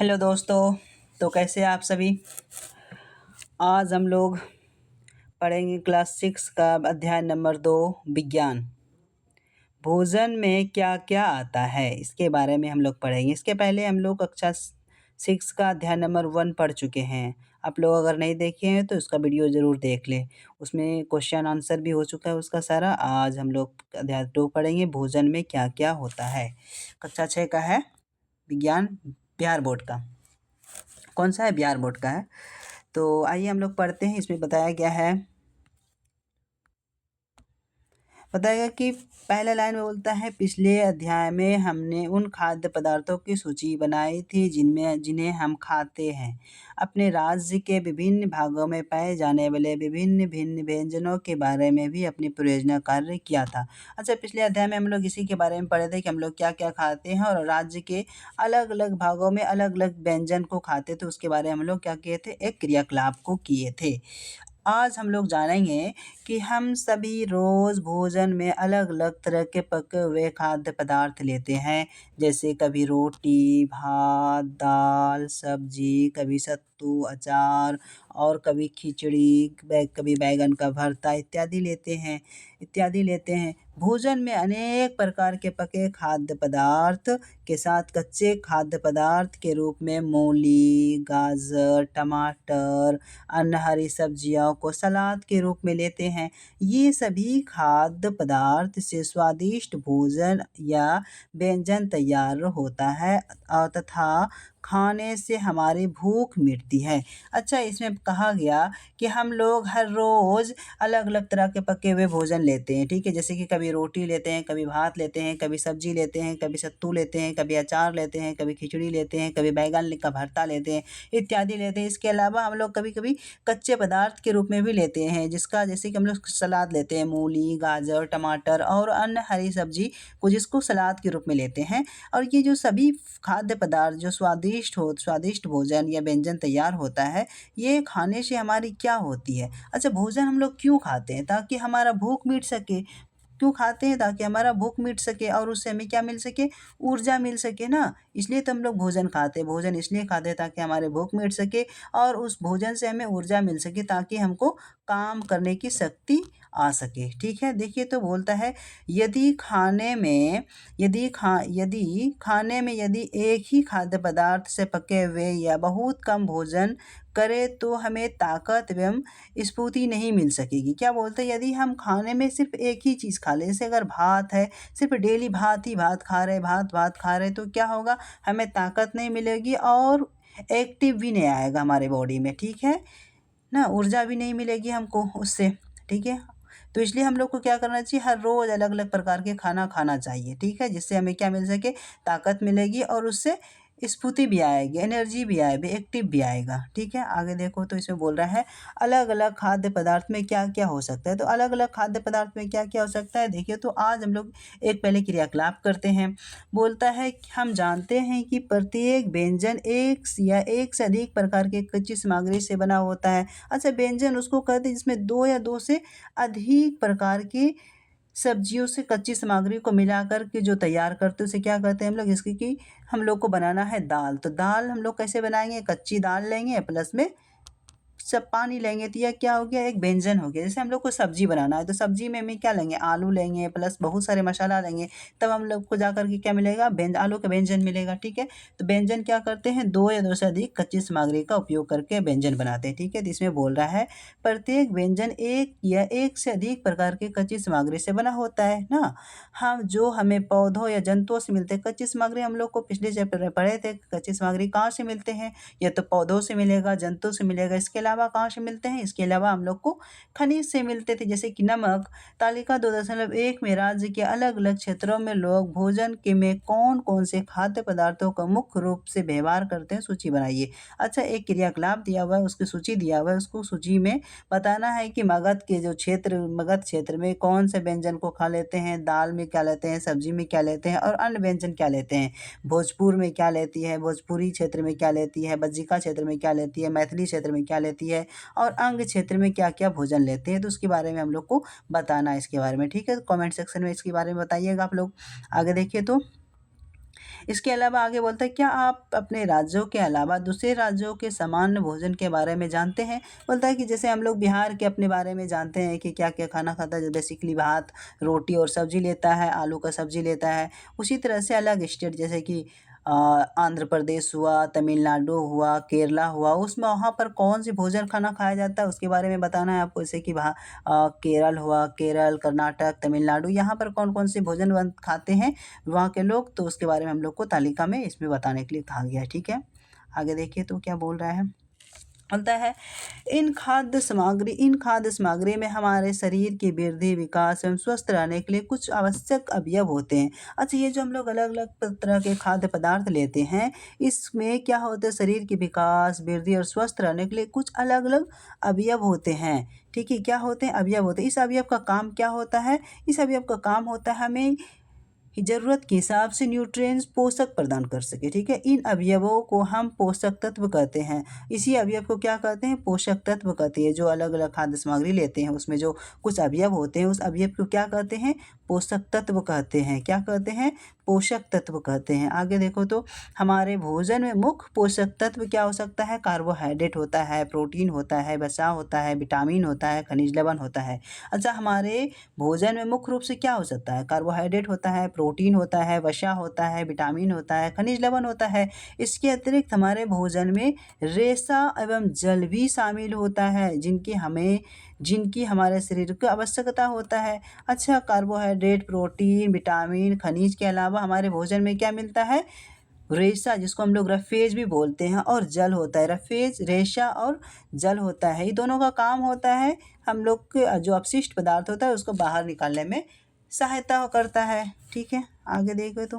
Hello दोस्तों। तो कैसे हैं आप सभी। आज हम लोग पढ़ेंगे क्लास 6 का अध्याय नंबर 2 विज्ञान। भोजन में क्या क्या आता है इसके बारे में हम लोग पढ़ेंगे। इसके पहले हम लोग कक्षा 6 का अध्याय नंबर 1 पढ़ चुके हैं। आप लोग अगर नहीं देखे हैं तो उसका वीडियो ज़रूर देख लें। उसमें क्वेश्चन आंसर भी हो चुका है उसका सारा। आज हम लोग अध्याय 2 पढ़ेंगे, भोजन में क्या क्या होता है। कक्षा 6 का है विज्ञान, बिहार बोर्ड का। कौन सा है? बिहार बोर्ड का है। तो आइए हम लोग पढ़ते हैं। इसमें बताया गया है, बताएगा कि पहला लाइन में बोलता है, पिछले अध्याय में हमने उन खाद्य पदार्थों की सूची बनाई थी जिन्हें हम खाते हैं। अपने राज्य के विभिन्न भागों में पाए जाने वाले विभिन्न भिन्न व्यंजनों के बारे में भी अपनी परियोजना कार्य किया था। अच्छा, पिछले अध्याय में हम लोग इसी के बारे में पढ़े थे कि हम लोग क्या क्या खाते हैं और राज्य के अलग अलग भागों में अलग अलग व्यंजन को खाते थे। उसके बारे में हम लोग क्या किए थे, एक क्रियाकलाप को किए थे। आज हम लोग जानेंगे कि हम सभी रोज़ भोजन में अलग अलग तरह के पके हुए खाद्य पदार्थ लेते हैं। जैसे कभी रोटी, भात, दाल, सब्जी, कभी सत्तू, अचार और कभी खिचड़ी, कभी बैंगन का भरता इत्यादि लेते हैं। भोजन में अनेक प्रकार के पके खाद्य पदार्थ के साथ कच्चे खाद्य पदार्थ के रूप में मूली, गाजर, टमाटर, अन्य हरी सब्जियों को सलाद के रूप में लेते हैं। ये सभी खाद्य पदार्थ से स्वादिष्ट भोजन या व्यंजन तैयार होता है तथा खाने से हमारी भूख मिटती है। अच्छा, इसमें कहा गया कि हम लोग हर रोज़ अलग अलग तरह के पके हुए भोजन लेते हैं, ठीक है। जैसे कि कभी रोटी लेते हैं, कभी भात लेते हैं, कभी सब्जी लेते हैं, कभी सत्तू लेते हैं, कभी अचार लेते हैं, कभी खिचड़ी लेते हैं, कभी बैंगन का भरता लेते हैं इत्यादि लेते हैं। इसके अलावा हम लोग कभी कभी कच्चे पदार्थ के रूप में भी लेते हैं, जिसका जैसे कि हम लोग सलाद लेते हैं, मूली, गाजर, टमाटर और अन्य हरी सब्जी को जिसको सलाद के रूप में लेते हैं। और ये जो सभी खाद्य पदार्थ जो स्वादिष्ट भोजन या व्यंजन तैयार होता है, ये खाने से हमारी क्या होती है। अच्छा, भोजन हम लोग क्यों खाते हैं? ताकि हमारा भूख मिट सके। क्यों खाते हैं? ताकि हमारा भूख मिट सके और उससे हमें क्या मिल सके, ऊर्जा मिल सके ना। इसलिए तो हम लोग भोजन खाते हैं। भोजन इसलिए खाते हैं ताकि हमारे भूख मिट सके और उस भोजन से हमें ऊर्जा मिल सके, ताकि हमको काम करने की शक्ति आ सके, ठीक है। देखिए तो बोलता है, यदि खाने में यदि एक ही खाद्य पदार्थ से पके हुए या बहुत कम भोजन करें तो हमें ताकत एवं स्फूर्ति नहीं मिल सकेगी। क्या बोलते हैं, यदि हम खाने में सिर्फ एक ही चीज़ खा लें, जैसे अगर भात है, सिर्फ डेली भात खा रहे तो क्या होगा, हमें ताकत नहीं मिलेगी और एक्टिव भी नहीं आएगा हमारे बॉडी में, ठीक है ना। ऊर्जा भी नहीं मिलेगी हमको उससे, ठीक है। तो इसलिए हम लोग को क्या करना चाहिए, हर रोज़ अलग अलग प्रकार के खाना खाना चाहिए, ठीक है। जिससे हमें क्या मिल सके, ताकत मिलेगी और उससे स्फूर्ति भी आएगी, एनर्जी भी आएगी, एक्टिव भी आएगा, ठीक है। आगे देखो तो इसमें बोल रहा है, अलग अलग खाद्य पदार्थ में क्या क्या हो सकता है। तो अलग अलग खाद्य पदार्थ में क्या क्या हो सकता है, देखिए तो आज हम लोग एक पहले क्रियाकलाप करते हैं। बोलता है कि हम जानते हैं कि प्रत्येक व्यंजन एक से अधिक प्रकार के कच्ची सामग्री से बना होता है। अच्छा, व्यंजन उसको कहते हैं जिसमें दो या दो से अधिक प्रकार की सब्जियों से कच्ची सामग्री को मिलाकर के जो तैयार करते हैं उसे क्या कहते हैं हम लोग, इसकी कि हम लोग को बनाना है दाल। तो दाल हम लोग कैसे बनाएंगे, कच्ची दाल लेंगे प्लस में सब पानी लेंगे तो यह क्या हो गया, एक व्यंजन हो गया। जैसे हम लोग को सब्जी बनाना है तो सब्जी में हम क्या लेंगे, आलू लेंगे प्लस बहुत सारे मसाला लेंगे, तब हम लोग को जाकर के क्या मिलेगा, आलू का व्यंजन मिलेगा, ठीक है। तो व्यंजन क्या करते हैं, दो या दो से अधिक कच्ची सामग्री का उपयोग करके व्यंजन बनाते हैं, ठीक है। तो इसमें बोल रहा है, प्रत्येक व्यंजन एक या एक से अधिक प्रकार के कच्ची सामग्री से बना होता है ना। हम जो हमें पौधों या जंतुओं से मिलते हैं कच्ची सामग्री, हम लोग को पिछले चैप्टर में पढ़े थे, कच्ची सामग्री कहाँ से मिलते हैं, या तो पौधों से मिलेगा, जंतु से मिलेगा। इसके अलावा कहाँ से मिलते हैं, इसके अलावा हम लोग को खनिज से मिलते थे, जैसे कि नमक। तालिका 2.1 में राज्य के अलग अलग क्षेत्रों में लोग भोजन के में कौन कौन से खाद्य पदार्थों का मुख्य रूप से व्यवहार करते हैं, सूची बनाइए। अच्छा, एक क्रियाकलाप दिया हुआ है, उसकी सूची दिया हुआ है, उसको सूची में बताना है कि मगध क्षेत्र में कौन से व्यंजन को खा लेते हैं, दाल में क्या लेते हैं, सब्जी में क्या लेते हैं और अन्य व्यंजन क्या लेते हैं। भोजपुर में क्या लेती है, भोजपुरी क्षेत्र में क्या लेती है, बज्जिका क्षेत्र में क्या लेती है, मैथिली क्षेत्र में क्या लेती है और अंग क्षेत्र में क्या क्या भोजन लेते हैं। तो उसके बारे में हम लोग को बताना है इसके बारे में, ठीक है। कमेंट सेक्शन में इसके बारे में बताइएगा आप लोग। आगे देखिए तो इसके अलावा आगे बोलता है, क्या आप अपने राज्यों के अलावा दूसरे राज्यों के सामान्य भोजन के बारे में जानते हैं? बोलता है कि जैसे हम लोग बिहार के अपने बारे में जानते हैं कि क्या क्या खाना खाता है, बेसिकली भात, रोटी और सब्जी लेता है, आलू का सब्जी लेता है। उसी तरह से अलग स्टेट जैसे कि अ, आंध्र प्रदेश हुआ, तमिलनाडु हुआ, केरला हुआ, उसमें वहाँ पर कौन सी भोजन खाना खाया जाता है उसके बारे में बताना है आपको। जैसे कि केरल हुआ, केरल, कर्नाटक, तमिलनाडु, यहाँ पर कौन-कौन से भोजन खाते हैं वहाँ के लोग, तो उसके बारे में हम लोग को तालिका में इसमें बताने के लिए कहा गया है, ठीक है। आगे देखिए तो क्या बोल रहा है, बोलता है, इन खाद्य सामग्री में हमारे शरीर की वृद्धि, विकास एवं स्वस्थ रहने के लिए कुछ आवश्यक अवयव होते हैं। अच्छा, ये जो हम लोग अलग-अलग तरह के खाद्य पदार्थ लेते हैं, इसमें क्या होता है, शरीर की विकास, वृद्धि और स्वस्थ रहने के लिए कुछ अलग-अलग अवयव होते हैं। ठीक है, क्या होते हैं? अवयव होते हैं। इस अवयव का काम क्या होता है? इस अवयव का काम होता है हमें ज़रूरत के हिसाब से न्यूट्रिएंट्स पोषक प्रदान कर सके, ठीक है। इन अवयवों को हम पोषक तत्व कहते हैं। इसी अवयव को क्या कहते हैं? पोषक तत्व कहते हैं। जो अलग-अलग खाद्य सामग्री लेते हैं उसमें जो कुछ अवयव होते हैं उस अवयव को क्या कहते हैं? पोषक तत्व कहते हैं। क्या कहते हैं? पोषक तत्व कहते हैं। आगे देखो तो हमारे भोजन में मुख्य पोषक तत्व क्या हो सकता है? कार्बोहाइड्रेट होता है, प्रोटीन होता है, वसा होता है, विटामिन होता है, खनिज लवण होता है। अच्छा, हमारे भोजन में मुख्य रूप से क्या हो सकता है? कार्बोहाइड्रेट होता है, प्रोटीन होता है, वसा होता है, विटामिन होता है, खनिज लवण होता है। इसके अतिरिक्त हमारे भोजन में रेशा एवं जल भी शामिल होता है, जिनकी हमारे शरीर को आवश्यकता होता है। अच्छा, कार्बोहाइड्रेट, प्रोटीन, विटामिन, खनिज के अलावा हमारे भोजन में क्या मिलता है? रेशा, जिसको हम लोग रफेज भी बोलते हैं, और जल होता है। रफेज, रेशा और जल होता है। ये दोनों का काम होता है हम लोग के जो अपशिष्ट पदार्थ होता है उसको बाहर निकालने में सहायता करता है, ठीक है। आगे देखो तो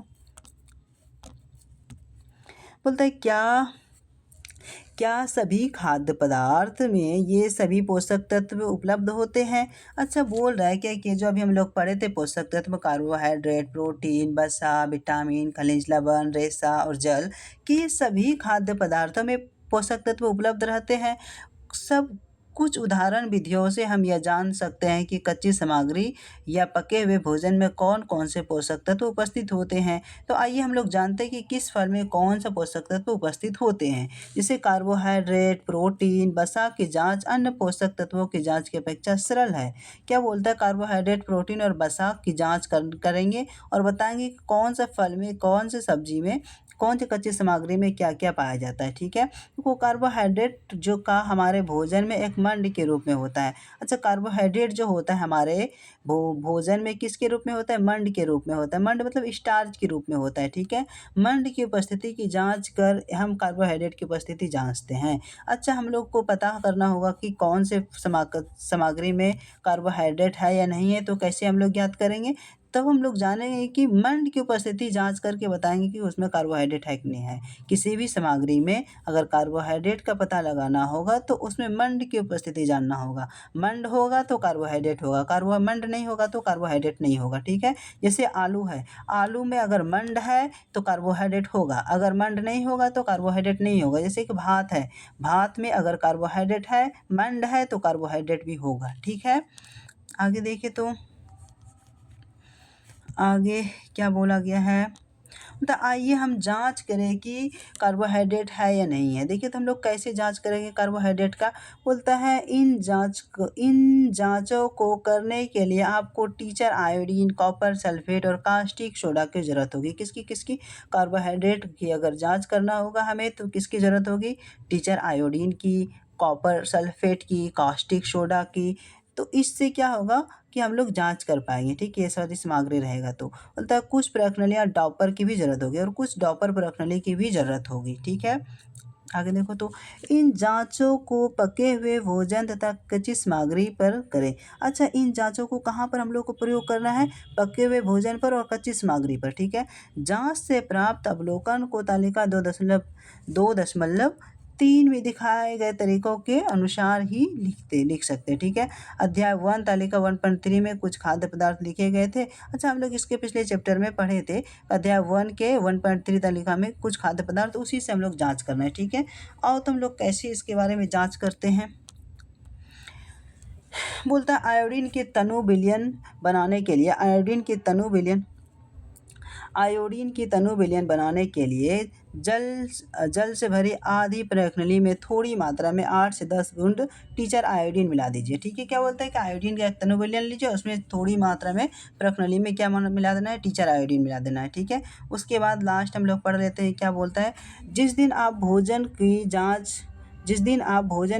बोलता है, क्या क्या सभी खाद्य पदार्थ में ये सभी पोषक तत्व उपलब्ध होते हैं? अच्छा, बोल रहा है क्या कि जो अभी हम लोग पढ़े थे पोषक तत्व, कार्बोहाइड्रेट, प्रोटीन, वसा, विटामिन, खनिज लवण, रेशा और जल, कि ये सभी खाद्य पदार्थों में पोषक तत्व उपलब्ध रहते हैं। सब कुछ उदाहरण विधियों से हम यह जान सकते हैं कि कच्ची सामग्री या पके हुए भोजन में कौन-कौन से पोषक तत्व उपस्थित होते हैं। तो आइए हम लोग जानते हैं कि किस फल में कौन सा पोषक तत्व उपस्थित होते हैं। जैसे कार्बोहाइड्रेट, प्रोटीन, वसा की जाँच अन्य पोषक तत्वों की जाँच की अपेक्षा सरल है। क्या बोलता है? कार्बोहाइड्रेट, प्रोटीन और वसा की जाँच करेंगे और बताएँगे कि कौन सा फल में, कौन से सब्जी में, कौन सी कच्ची सामग्री में क्या-क्या पाया जाता है, ठीक है। वो कार्बोहाइड्रेट जो का हमारे भोजन में एक मंड के रूप में होता है। अच्छा, कार्बोहाइड्रेट जो होता है हमारे भोजन में किसके रूप में होता है? मंड के रूप में होता है। मंड मतलब स्टार्च के रूप में होता है, ठीक है। मंड की उपस्थिति की जाँच कर हम कार्बोहाइड्रेट की उपस्थिति जाँचते हैं। अच्छा, हम लोग को पता करना होगा कि कौन से सामग्री में कार्बोहाइड्रेट है या नहीं है, तो कैसे हम लोग ज्ञात करेंगे? तब हम लोग जानेंगे कि मंड की उपस्थिति जाँच करके बताएँगे कि उसमें कार्बोहाइड्रेट है कि नहीं है। किसी भी सामग्री में अगर कार्बोहाइड्रेट का पता लगाना होगा तो उसमें मंड की उपस्थिति जानना होगा। मंड होगा तो कार्बोहाइड्रेट होगा, मंड नहीं होगा तो कार्बोहाइड्रेट नहीं होगा, ठीक है। जैसे आलू है, आलू में अगर मंड है तो कार्बोहाइड्रेट होगा, अगर मंड नहीं होगा तो कार्बोहाइड्रेट नहीं होगा। जैसे कि भात है, भात में अगर कार्बोहाइड्रेट है, मंड है तो कार्बोहाइड्रेट भी होगा, ठीक है। आगे देखिए तो आगे क्या बोला गया है? तो आइए हम जाँच करें कि कार्बोहाइड्रेट है या नहीं है। देखिए तो हम लोग कैसे जाँच करेंगे कार्बोहाइड्रेट का? बोलता है, इन जाँचों को करने के लिए आपको टीचर आयोडीन, कॉपर सल्फेट और कास्टिक सोडा की ज़रूरत होगी। किसकी? कार्बोहाइड्रेट की अगर जाँच करना होगा हमें तो किसकी ज़रूरत होगी? टीचर आयोडीन की, कॉपर सल्फेट की, कास्टिक सोडा की। तो इससे क्या होगा कि हम लोग जाँच कर पाएँगे, ठीक है, ये सारी सामग्री रहेगा तो। बोलता है, कुछ प्रश्नावलियाँ डॉपर की भी ज़रूरत होगी और कुछ डॉपर प्रश्नावली की भी ज़रूरत होगी, ठीक है। आगे देखो तो इन जाँचों को पके हुए भोजन तथा कच्ची सामग्री पर करें। अच्छा, इन जाँचों को कहाँ पर हम लोग को प्रयोग करना है? पके हुए भोजन पर और कच्ची सामग्री पर, ठीक है। जाँच से प्राप्त अवलोकन को तालिका 2.3 में दिखाए गए तरीकों के अनुसार ही लिख सकते हैं, ठीक है। अध्याय 1 तालिका 1.3 में कुछ खाद्य पदार्थ लिखे गए थे। अच्छा, हम लोग इसके पिछले चैप्टर में पढ़े थे। अध्याय 1 के 1.3 तालिका में कुछ खाद्य पदार्थ, उसी से हम लोग जाँच करना है, ठीक है। और तो हम लोग कैसे इसके बारे में जाँच करते हैं? बोलता है, आयोडीन के तनु विलयन बनाने के लिए आयोडीन की तनु विलयन बनाने के लिए जल से भरी आधी प्रखनली में थोड़ी मात्रा में 8 से 10 बूंद टीचर आयोडीन मिला दीजिए। ठीक है, क्या बोलता है कि आयोडीन का एक तनु विलयन लीजिए, उसमें थोड़ी मात्रा में प्रखनली में क्या मिला देना है, टीचर आयोडीन मिला देना है। ठीक है, उसके बाद लास्ट हम लोग पढ़ लेते हैं, क्या बोलता है, जिस दिन आप भोजन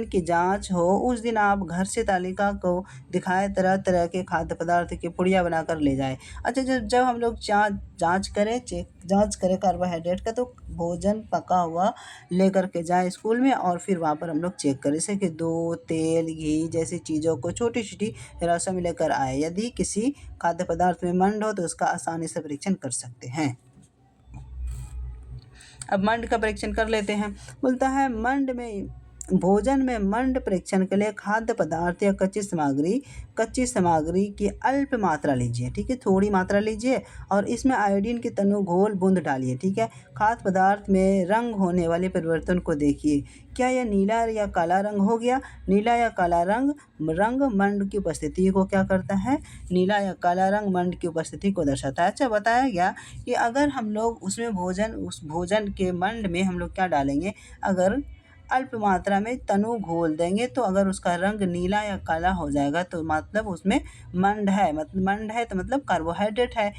की जांच हो उस दिन आप घर से तालिका को दिखाए तरह तरह के खाद्य पदार्थ की पुड़िया बनाकर ले जाएं। अच्छा, जब जब हम लोग जांच करें कार्बोहाइड्रेट का, तो भोजन पका हुआ लेकर के जाएं स्कूल में, और फिर वहाँ पर हम लोग चेक करें, जैसे कि दूध, तेल, घी जैसी चीज़ों को छोटी छोटी रसों में लेकर आए। यदि किसी खाद्य पदार्थ में मंड हो तो उसका आसानी से परीक्षण कर सकते हैं। अब मंड का परीक्षण कर लेते हैं। बोलता है भोजन में मंड परीक्षण के लिए खाद्य पदार्थ या कच्ची सामग्री की अल्प मात्रा लीजिए। ठीक है, थोड़ी मात्रा लीजिए और इसमें आयोडीन की तनु घोल बूंद डालिए। ठीक है, खाद्य पदार्थ में रंग होने वाले परिवर्तन को देखिए। क्या यह नीला या काला रंग हो गया? नीला या काला रंग मंड की उपस्थिति को क्या करता है? नीला या काला रंग मंड की उपस्थिति को दर्शाता है। अच्छा, बताया गया कि अगर हम लोग उस भोजन के मंड में हम लोग क्या डालेंगे, अगर अल्प मात्रा में तनु घोल देंगे तो अगर उसका रंग नीला या काला हो जाएगा तो मतलब उसमें मंड है, तो मतलब कार्बोहाइड्रेट है।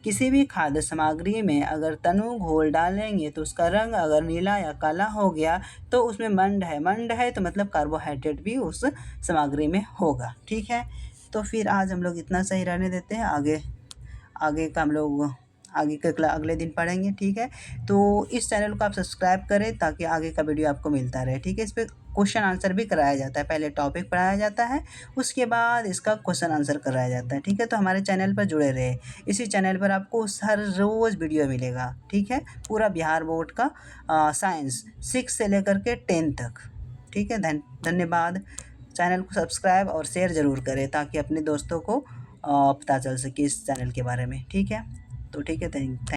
किसी भी खाद्य सामग्री में अगर तनु घोल डालेंगे तो उसका रंग अगर नीला या काला हो गया तो उसमें मंड है तो मतलब कार्बोहाइड्रेट भी उस सामग्री में होगा। ठीक है, तो फिर आज हम लोग इतना सही रहने देते हैं, आगे का हम लोग अगले दिन पढ़ेंगे। ठीक है, तो इस चैनल को आप सब्सक्राइब करें ताकि आगे का वीडियो आपको मिलता रहे। ठीक है, इस पर क्वेश्चन आंसर भी कराया जाता है, पहले टॉपिक पढ़ाया जाता है, उसके बाद इसका क्वेश्चन आंसर कराया जाता है। ठीक है, तो हमारे चैनल पर जुड़े रहे, इसी चैनल पर आपको हर रोज़ वीडियो मिलेगा। ठीक है, पूरा बिहार बोर्ड का साइंस 6 से लेकर के 10 तक। ठीक है, धन्यवाद। चैनल को सब्सक्राइब और शेयर ज़रूर करें ताकि अपने दोस्तों को पता चल सके इस चैनल के बारे में। ठीक है, तो ठीक है, थैंक